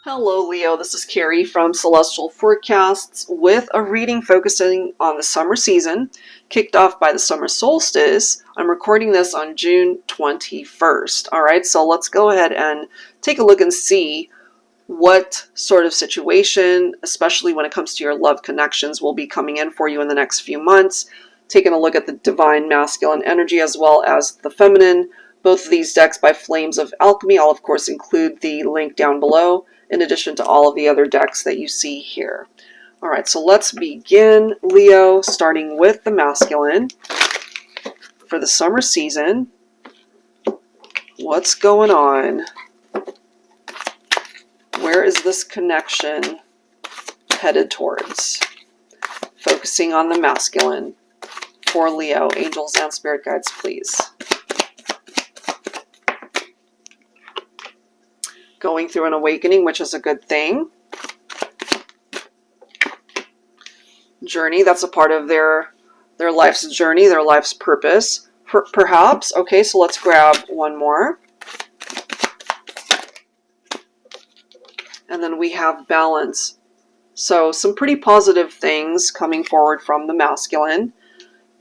Hello Leo, this is Carrie from Celestial Forecasts with a reading focusing on the summer season, kicked off by the summer solstice. I'm recording this on June 21st. Alright, so let's go ahead and take a look and see what sort of situation, especially when it comes to your love connections, will be coming in for you in the next few months. Taking a look at the divine masculine energy as well as the feminine. Both of these decks by Flames of Alchemy. I'll of course include the link down below, in addition to all of the other decks that you see here. Alright, so let's begin, Leo, starting with the masculine for the summer season. What's going on? Where is this connection headed towards? Focusing on the masculine for Leo. Angels and spirit guides, please. Going through an awakening, which is a good thing. Journey, that's a part of their life's journey, their life's purpose, perhaps. Okay, so let's grab one more. And then we have balance. So some pretty positive things coming forward from the masculine.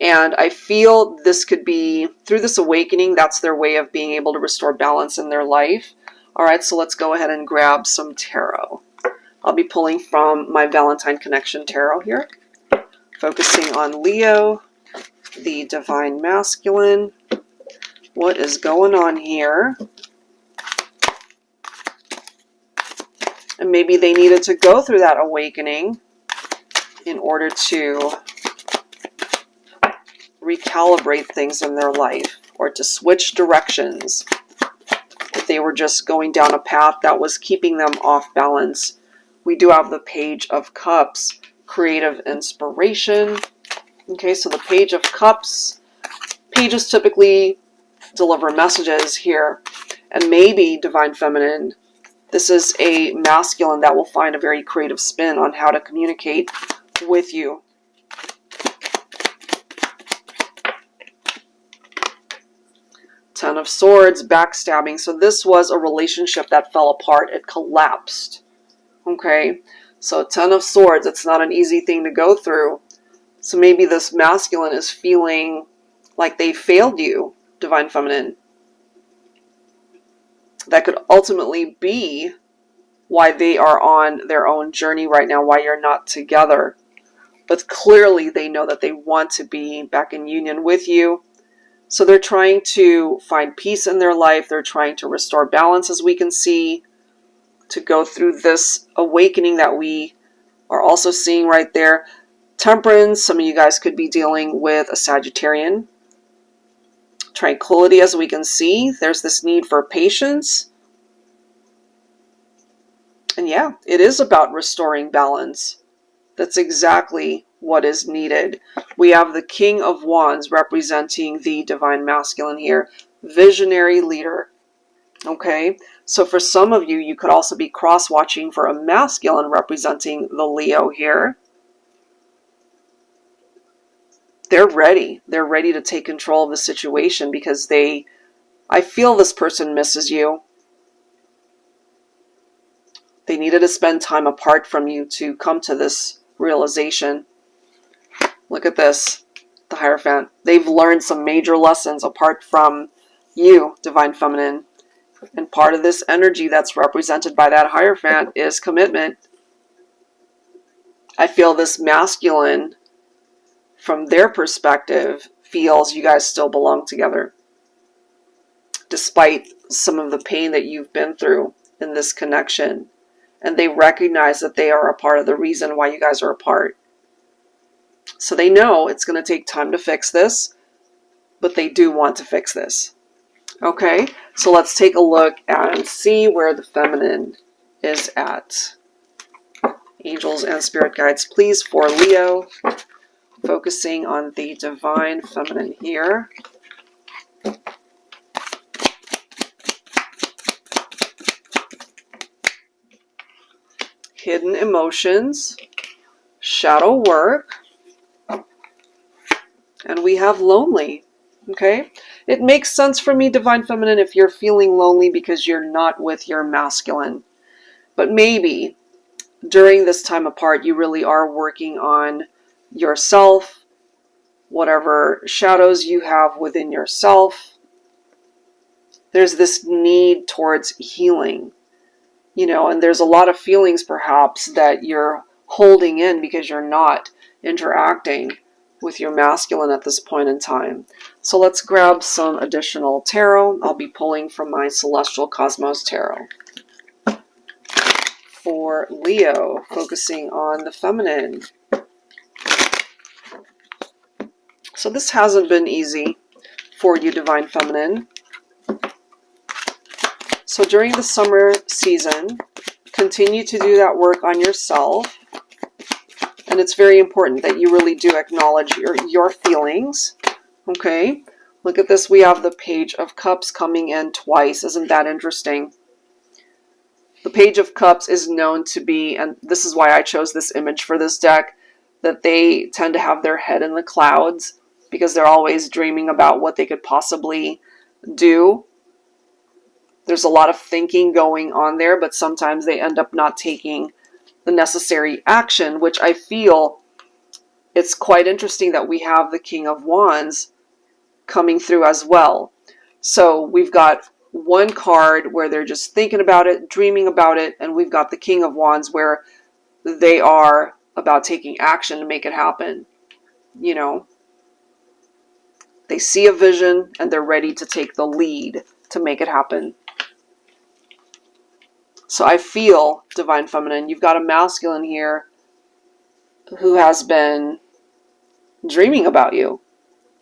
And I feel this could be, through this awakening, that's their way of being able to restore balance in their life. Alright, so let's go ahead and grab some tarot. I'll be pulling from my Valentine Connection tarot here. Focusing on Leo, the divine masculine. What is going on here? And maybe they needed to go through that awakening in order to recalibrate things in their life, or to switch directions. If they were just going down a path that was keeping them off balance. We do have the Page of Cups, creative inspiration. Okay, so the Page of Cups, pages typically deliver messages here. And maybe, Divine Feminine, this is a masculine that will find a very creative spin on how to communicate with you. Ten of Swords, backstabbing. So this was a relationship that fell apart. It collapsed. Okay, so Ten of Swords, it's not an easy thing to go through. So maybe this masculine is feeling like they failed you, Divine Feminine. That could ultimately be why they are on their own journey right now, why you're not together. But clearly they know that they want to be back in union with you. So they're trying to find peace in their life. They're trying to restore balance, as we can see, to go through this awakening that we are also seeing right there. Temperance, some of you guys could be dealing with a Sagittarian. Tranquility, as we can see. There's this need for patience. And yeah, it is about restoring balance. That's exactly what is needed. We have the King of Wands representing the divine masculine here. Visionary leader. Okay, so for some of you, you could also be cross-watching for a masculine representing the Leo here. They're ready. They're ready to take control of the situation because I feel this person misses you. They needed to spend time apart from you to come to this realization. Look at this, the Hierophant. They've learned some major lessons apart from you, Divine Feminine. And part of this energy that's represented by that Hierophant is commitment. I feel this masculine, from their perspective, feels you guys still belong together. Despite some of the pain that you've been through in this connection. And they recognize that they are a part of the reason why you guys are apart. So they know it's going to take time to fix this, but they do want to fix this. Okay, so let's take a look and see where the feminine is at. Angels and spirit guides, please, for Leo. Focusing on the divine feminine here. Hidden emotions, shadow work, and we have lonely. Okay, it makes sense for me, Divine Feminine, if you're feeling lonely because you're not with your masculine. But maybe during this time apart, you really are working on yourself, whatever shadows you have within yourself. There's this need towards healing, and there's a lot of feelings perhaps that you're holding in because you're not interacting with your masculine at this point in time. So let's grab some additional tarot. I'll be pulling from my Celestial Cosmos Tarot. For Leo, focusing on the feminine. So this hasn't been easy for you, Divine Feminine. So during the summer season, continue to do that work on yourself. And it's very important that you really do acknowledge your feelings. Okay, look at this. We have the Page of Cups coming in twice. Isn't that interesting? The Page of Cups is known to be, and this is why I chose this image for this deck, that they tend to have their head in the clouds because they're always dreaming about what they could possibly do. There's a lot of thinking going on there, but sometimes they end up not taking the necessary action, which I feel it's quite interesting that we have the King of Wands coming through as well. So we've got one card where they're just thinking about it, dreaming about it, and we've got the King of Wands where they are about taking action to make it happen. They see a vision and they're ready to take the lead to make it happen. So I feel, Divine Feminine, you've got a masculine here who has been dreaming about you,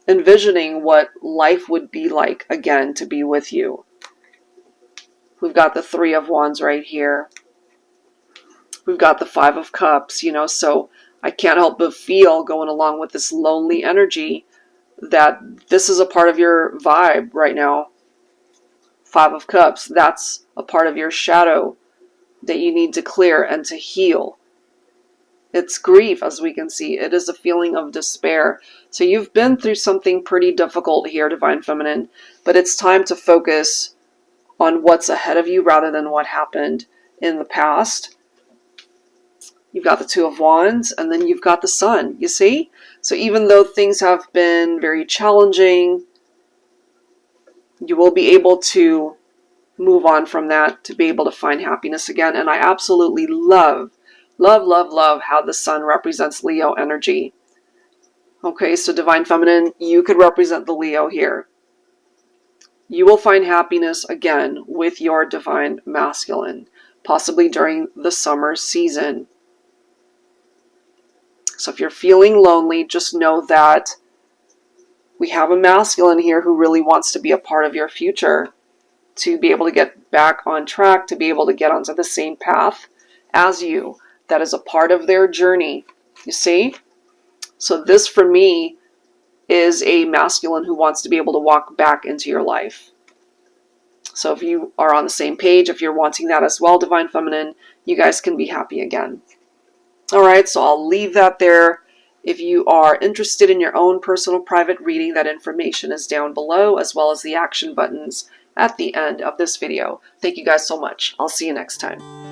envisioning what life would be like again to be with you. We've got the Three of Wands right here. We've got the Five of Cups, so I can't help but feel, going along with this lonely energy, that this is a part of your vibe right now. Five of Cups, that's a part of your shadow that you need to clear and to heal. It's grief, as we can see. It is a feeling of despair. So you've been through something pretty difficult here, Divine Feminine, but it's time to focus on what's ahead of you rather than what happened in the past. You've got the Two of Wands, and then you've got the Sun, you see? So even though things have been very challenging, you will be able to move on from that to be able to find happiness again. And I absolutely love how the Sun represents Leo energy. Okay, so Divine Feminine, you could represent the Leo here. You will find happiness again with your Divine Masculine, possibly during the summer season. So if you're feeling lonely, just know that we have a masculine here who really wants to be a part of your future, to be able to get back on track, to be able to get onto the same path as you. That is a part of their journey, you see? So this, for me, is a masculine who wants to be able to walk back into your life. So if you are on the same page, if you're wanting that as well, Divine Feminine, you guys can be happy again. All right, so I'll leave that there. If you are interested in your own personal private reading, that information is down below, as well as the action buttons at the end of this video. Thank you guys so much. I'll see you next time.